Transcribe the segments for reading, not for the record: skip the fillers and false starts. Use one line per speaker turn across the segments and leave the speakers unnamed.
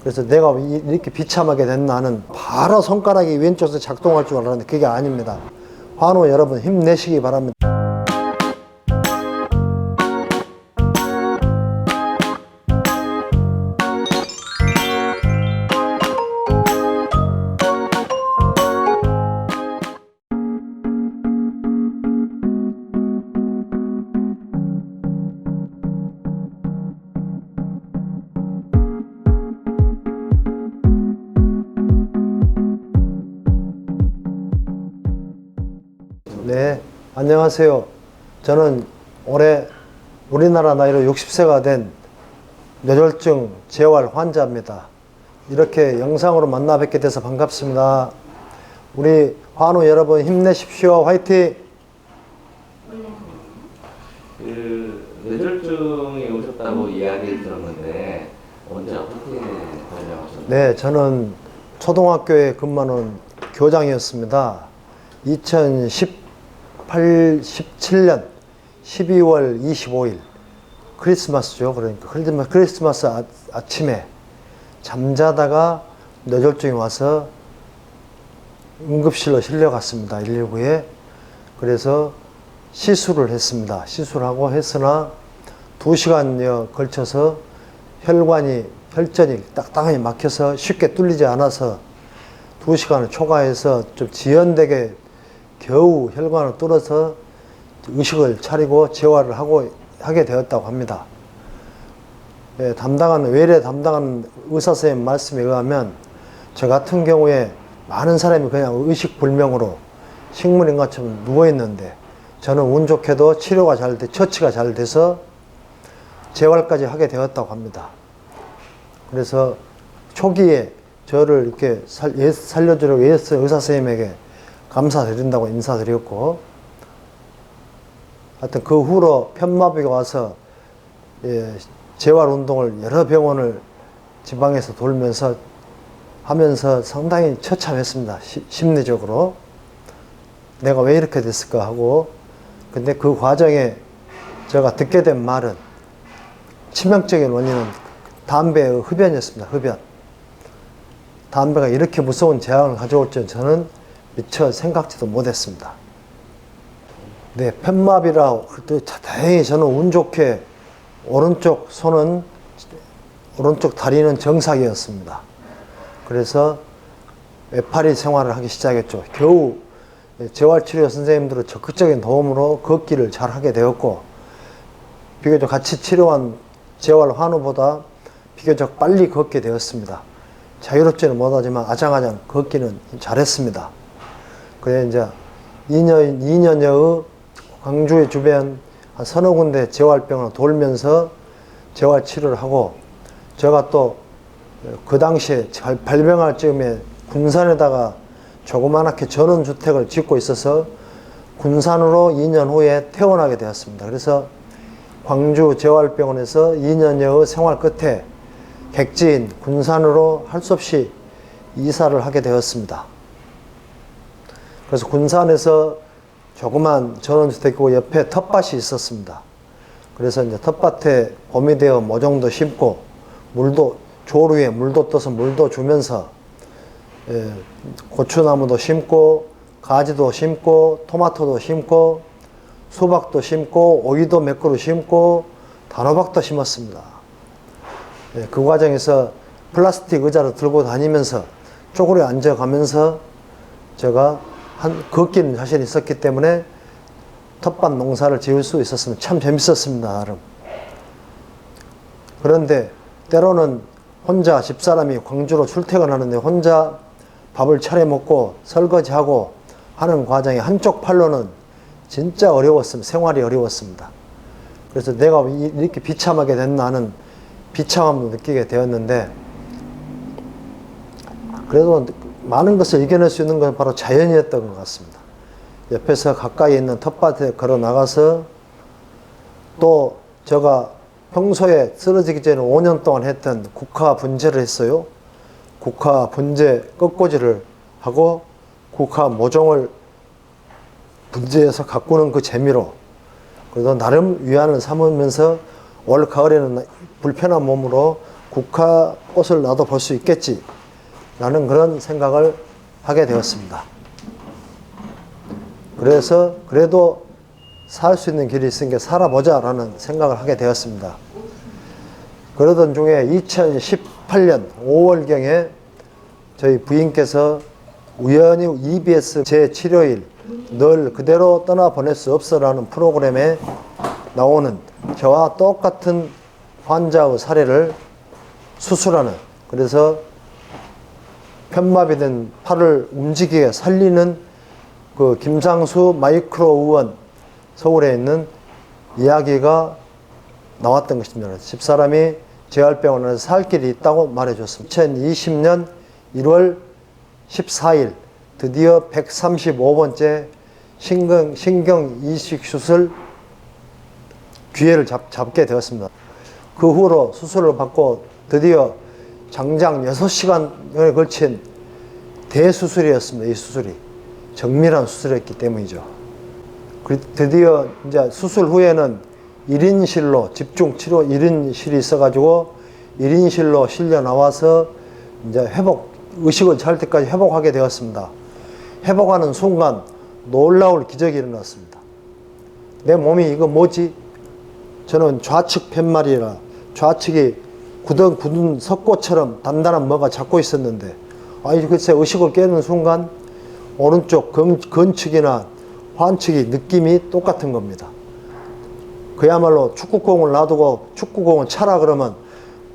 그래서 내가 이렇게 비참하게 된 나는 바로 손가락이 왼쪽에서 작동할 줄 알았는데 그게 아닙니다. 환우 여러분 힘내시기 바랍니다. 네, 안녕하세요. 저는 올해 우리나라 나이로 60세가 된 뇌졸중 재활 환자입니다. 이렇게 영상으로 만나 뵙게 돼서 반갑습니다. 우리 환우 여러분 힘내십시오. 화이팅!
뇌졸중이 오셨다고 이야기 들었는데 언제 어떻게 발병하셨나요?
네, 저는 초등학교에 근무하는 교장이었습니다. 2017년 12월 25일 크리스마스죠. 그러니까 크리스마스 아침에 잠자다가 뇌졸중이 와서 응급실로 실려갔습니다. 119에. 그래서 시술을 했습니다. 시술하고 했으나 2시간여 걸쳐서 혈전이 딱딱하게 막혀서 쉽게 뚫리지 않아서 2시간을 초과해서 좀 지연되게 겨우 혈관을 뚫어서 의식을 차리고 재활을 하게 되었다고 합니다. 예, 외래 담당한 의사 선생님 말씀에 의하면 저 같은 경우에 많은 사람이 그냥 의식불명으로 식물인 것처럼 누워있는데 저는 운 좋게도 처치가 잘 돼서 재활까지 하게 되었다고 합니다. 그래서 초기에 저를 이렇게 살려주려고 의사 선생님에게 감사드린다고 인사드렸고, 하여튼 그 후로 편마비가 와서 재활 운동을 여러 병원을 지방에서 돌면서 하면서 상당히 처참했습니다. 심리적으로. 내가 왜 이렇게 됐을까 하고. 근데 그 과정에 제가 듣게 된 말은 치명적인 원인은 담배의 흡연이었습니다. 흡연. 담배가 이렇게 무서운 재앙을 가져올 줄 저는 미처 생각지도 못했습니다. 네, 편마비라 다행히 저는 운 좋게 오른쪽 다리는 정상이었습니다. 그래서 외파리 생활을 하기 시작했죠. 겨우 재활치료 선생님들의 적극적인 도움으로 걷기를 잘 하게 되었고, 비교적 같이 치료한 재활 환우보다 비교적 빨리 걷게 되었습니다. 자유롭지는 못하지만 아장아장 걷기는 잘했습니다. 그래 이제 2년여의 광주의 주변 한 서너 군데 재활병원을 돌면서 재활 치료를 하고, 제가 또 그 당시에 발병할 즈음에 군산에다가 조그맣게 전원주택을 짓고 있어서 군산으로 2년 후에 퇴원하게 되었습니다. 그래서 광주 재활병원에서 2년여의 생활 끝에 객지인 군산으로 할 수 없이 이사를 하게 되었습니다. 그래서 군산에서 조그만 전원주택이고 옆에 텃밭이 있었습니다. 그래서 이제 텃밭에 봄이 되어 모종도 심고 조루에 물도 떠서 물도 주면서 고추나무도 심고 가지도 심고 토마토도 심고 수박도 심고 오이도 몇 그루 심고 단호박도 심었습니다. 그 과정에서 플라스틱 의자를 들고 다니면서 쪼그려 앉아가면서 제가 걷기는 자신이 있었기 때문에 텃밭 농사를 지을 수 있었으면 참 재밌었습니다. 나름. 그런데 때로는 혼자 집사람이 광주로 출퇴근하는데 혼자 밥을 차려 먹고 설거지하고 하는 과정에 한쪽 팔로는 진짜 어려웠습니다. 생활이 어려웠습니다. 그래서 내가 이렇게 비참하게 된 나는 비참함도 느끼게 되었는데, 그래도 많은 것을 이겨낼 수 있는 것은 바로 자연이었던 것 같습니다. 옆에서 가까이 있는 텃밭에 걸어 나가서, 또 제가 평소에 쓰러지기 전에 5년 동안 했던 국화 분재를 했어요. 국화 분재 꺾꽂이를 하고 국화 모종을 분재해서 가꾸는 그 재미로, 그래도 나름 위안을 삼으면서 올 가을에는 불편한 몸으로 국화 꽃을 나도 볼 수 있겠지 라는 그런 생각을 하게 되었습니다. 그래서 그래도 살 수 있는 길이 있으니까 살아보자 라는 생각을 하게 되었습니다. 그러던 중에 2018년 5월경에 저희 부인께서 우연히 EBS 제7호일 널 그대로 떠나보낼 수 없어 라는 프로그램에 나오는 저와 똑같은 환자의 사례를 수술하는, 그래서 편마비된 팔을 움직이게 살리는 그 김상수 마이크로 의원, 서울에 있는 이야기가 나왔던 것입니다. 집사람이 재활병원에서 살 길이 있다고 말해줬습니다. 2020년 1월 14일 드디어 135번째 신경 이식 수술 기회를 잡게 되었습니다. 그 후로 수술을 받고 드디어 장장 6시간에 걸친 대수술이었습니다. 이 수술이 정밀한 수술이었기 때문이죠. 드디어 이제 수술 후에는 1인실로 집중치료 1인실이 있어가지고 1인실로 실려 나와서 이제 의식을 찾을 때까지 회복하게 되었습니다. 회복하는 순간 놀라울 기적이 일어났습니다. 내 몸이 이거 뭐지? 저는 좌측 팻말이라 좌측이 굳은 석고처럼 단단한 뭐가 잡고 있었는데, 글쎄 의식을 깨는 순간 오른쪽 건측이나 환측이 느낌이 똑같은 겁니다. 그야말로 축구공을 놔두고 축구공을 차라 그러면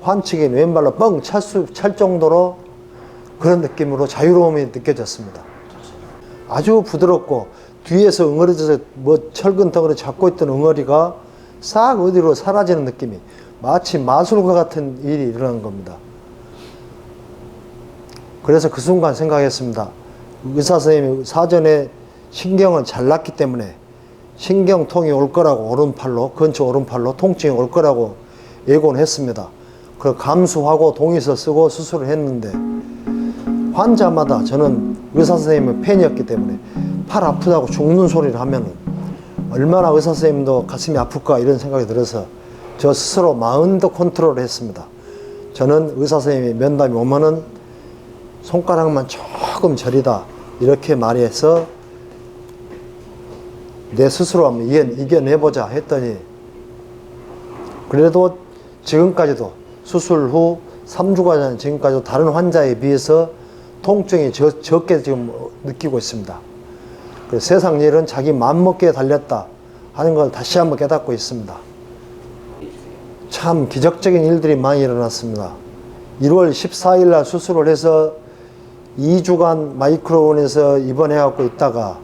환측이 왼발로 뻥 찰 정도로 그런 느낌으로 자유로움이 느껴졌습니다. 아주 부드럽고 뒤에서 응어리져서 철근 덩어리 잡고 있던 응어리가 싹 어디로 사라지는 느낌이, 마치 마술과 같은 일이 일어난 겁니다. 그래서 그 순간 생각했습니다. 의사 선생님이 사전에 신경을 잘랐기 때문에 신경통이 올 거라고 건축 오른팔로 통증이 올 거라고 예고는 했습니다. 그걸 감수하고 동의서 쓰고 수술을 했는데, 환자마다 저는 의사 선생님의 팬이었기 때문에 팔 아프다고 죽는 소리를 하면 얼마나 의사 선생님도 가슴이 아플까 이런 생각이 들어서 저 스스로 마인드 컨트롤을 했습니다. 저는 의사 선생님이 면담이 오면은 손가락만 조금 저리다 이렇게 말해서 내 스스로 한번 이겨내보자 했더니, 그래도 지금까지도 수술 후 3주가 전 지금까지도 다른 환자에 비해서 통증이 적게 지금 느끼고 있습니다. 그래서 세상 일은 자기 맘먹기에 달렸다 하는 걸 다시 한번 깨닫고 있습니다. 참 기적적인 일들이 많이 일어났습니다. 1월 14일 날 수술을 해서 2주간 마이크로원에서 입원해갖고 있다가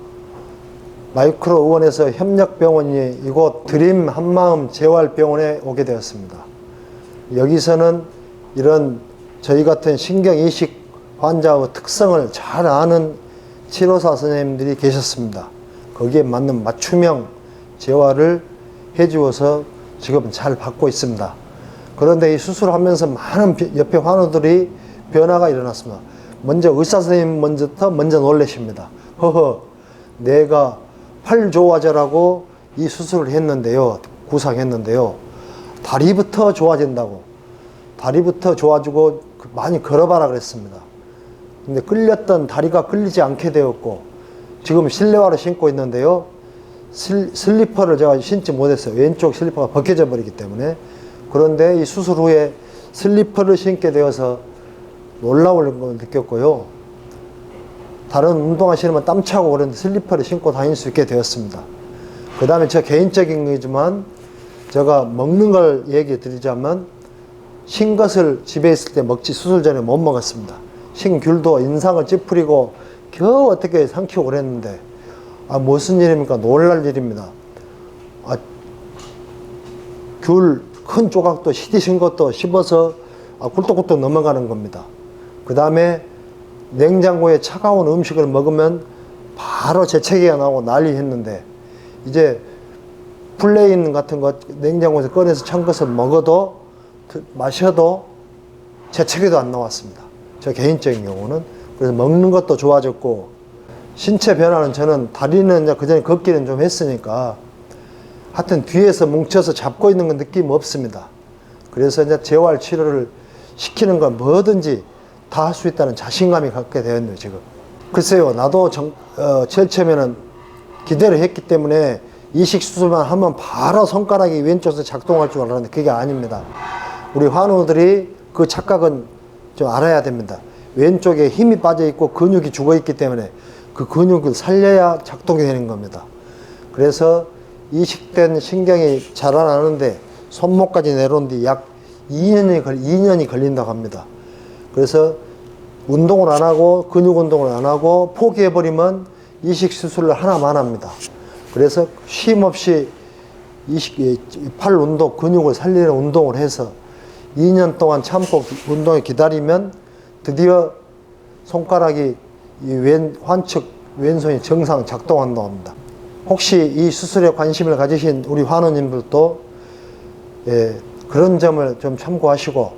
마이크로 의원에서 협력병원이 이곳 드림 한마음 재활병원에 오게 되었습니다. 여기서는 이런 저희 같은 신경이식 환자의 특성을 잘 아는 치료사 선생님들이 계셨습니다. 거기에 맞는 맞춤형 재활을 해주어서 지금 잘 받고 있습니다. 그런데 이 수술하면서 많은 옆에 환우들이 변화가 일어났습니다. 먼저 의사 선생님 먼저 놀라십니다. 내가 팔 좋아져라고 이 수술을 했는데요, 구상했는데요, 다리부터 좋아진다고, 다리부터 좋아지고 많이 걸어봐라 그랬습니다. 근데 끌렸던 다리가 끌리지 않게 되었고, 지금 실내화를 신고 있는데요, 슬리퍼를 제가 신지 못했어요. 왼쪽 슬리퍼가 벗겨져 버리기 때문에. 그런데 이 수술 후에 슬리퍼를 신게 되어서 놀라운 걸 느꼈고요. 다른 운동하시려면 땀 차고 그런데 슬리퍼를 신고 다닐 수 있게 되었습니다. 그 다음에 제 개인적인 거지만 제가 먹는 걸 얘기 드리자면, 신것을 집에 있을 때 먹지 수술 전에 못 먹었습니다. 신귤도 인상을 찌푸리고 겨우 어떻게 삼키고 그랬는데, 무슨 일입니까? 놀랄 일입니다. 귤 큰 조각도 시디신 것도 씹어서 꿀떡꿀떡 넘어가는 겁니다. 그 다음에 냉장고에 차가운 음식을 먹으면 바로 재채기가 나오고 난리 했는데, 이제 플레인 같은 거 냉장고에서 꺼내서 찬 것을 마셔도 재채기도 안 나왔습니다. 저 개인적인 경우는. 그래서 먹는 것도 좋아졌고, 신체 변화는 저는 다리는 이제 그전에 걷기는 좀 했으니까 하여튼 뒤에서 뭉쳐서 잡고 있는 건 느낌 없습니다. 그래서 이제 재활 치료를 시키는 건 뭐든지 다 할 수 있다는 자신감이 갖게 되었네요, 지금. 글쎄요, 나도 제일 처음에는 기대를 했기 때문에 이식 수술만 하면 바로 손가락이 왼쪽에서 작동할 줄 알았는데 그게 아닙니다. 우리 환우들이 그 착각은 좀 알아야 됩니다. 왼쪽에 힘이 빠져 있고 근육이 죽어 있기 때문에 그 근육을 살려야 작동이 되는 겁니다. 그래서 이식된 신경이 자라나는데 손목까지 내려온 뒤 약 2년이 걸린다고 합니다. 그래서 운동을 안 하고 근육 운동을 안 하고 포기해버리면 이식 수술을 하나만 합니다. 그래서 쉼 없이 팔 운동, 근육을 살리는 운동을 해서 2년 동안 참고 운동에 기다리면 드디어 손가락이 환측 왼손이 정상 작동한다고 합니다. 혹시 이 수술에 관심을 가지신 우리 환우님들도 그런 점을 좀 참고하시고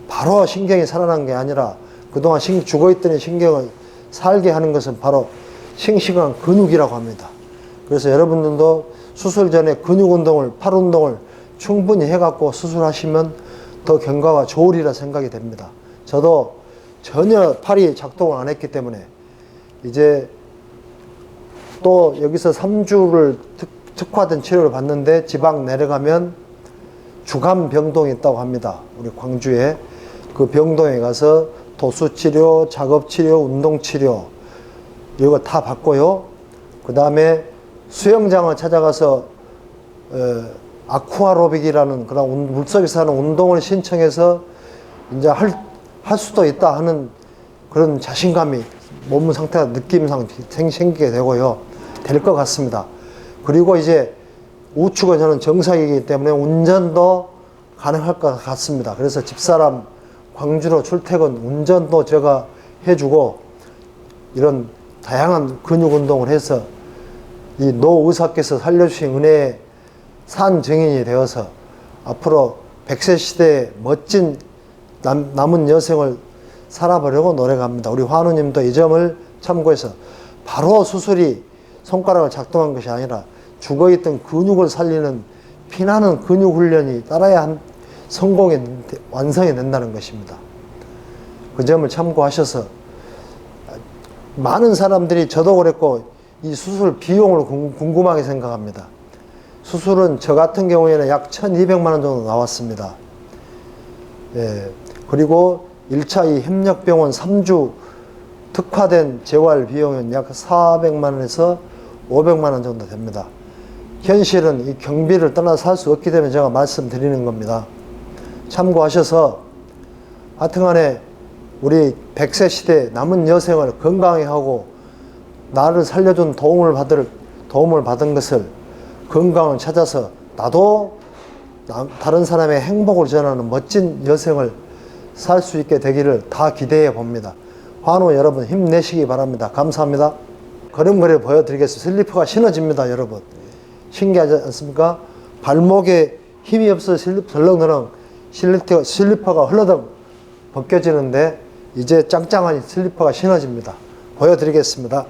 바로 신경이 살아난 게 아니라 그동안 죽어있던 신경을 살게 하는 것은 바로 싱싱한 근육이라고 합니다. 그래서 여러분들도 수술 전에 근육 운동을, 팔 운동을 충분히 해갖고 수술하시면 더 경과가 좋으리라 생각이 됩니다. 저도 전혀 팔이 작동을 안 했기 때문에 이제 또 여기서 3주를 특화된 치료를 받는데 지방 내려가면 주간 병동이 있다고 합니다. 우리 광주에. 그 병동에 가서 도수치료, 작업치료, 운동치료 이거 다 받고요. 그 다음에 수영장을 찾아가서 아쿠아로빅이라는 그런 물속에서 하는 운동을 신청해서 이제 할 수도 있다 하는 그런 자신감이 몸 상태가 느낌상 생기게 되고요. 될 것 같습니다. 그리고 이제 우측은 저는 정상이기 때문에 운전도 가능할 것 같습니다. 그래서 집사람 광주로 출퇴근 운전도 제가 해주고 이런 다양한 근육 운동을 해서 이 노 의사께서 살려주신 은혜의 산 증인이 되어서 앞으로 100세 시대의 멋진 남은 여생을 살아보려고 노력합니다. 우리 환우님도 이 점을 참고해서 바로 수술이 손가락을 작동한 것이 아니라 죽어있던 근육을 살리는 피나는 근육 훈련이 따라야 완성이 된다는 것입니다. 그 점을 참고하셔서 많은 사람들이 저도 그랬고 이 수술 비용을 궁금하게 생각합니다. 수술은 저 같은 경우에는 약 1200만 원 정도 나왔습니다. 그리고 1차 이 협력병원 3주 특화된 재활 비용은 약 400만 원에서 500만 원 정도 됩니다. 현실은 이 경비를 떠나서 살 수 없기 때문에 제가 말씀드리는 겁니다. 참고하셔서 하여튼간에 우리 100세 시대 남은 여생을 건강히 하고 나를 살려준 도움을 받은 것을 건강을 찾아서 나도 다른 사람의 행복을 전하는 멋진 여생을 살 수 있게 되기를 다 기대해 봅니다. 환우 여러분 힘내시기 바랍니다. 감사합니다. 걸음걸이 보여드리겠습니다. 슬리퍼가 신어집니다, 여러분. 신기하지 않습니까? 발목에 힘이 없어서 덜렁덜렁 슬리퍼가 흘러덩 벗겨지는데 이제 짱짱한 슬리퍼가 신어집니다. 보여드리겠습니다.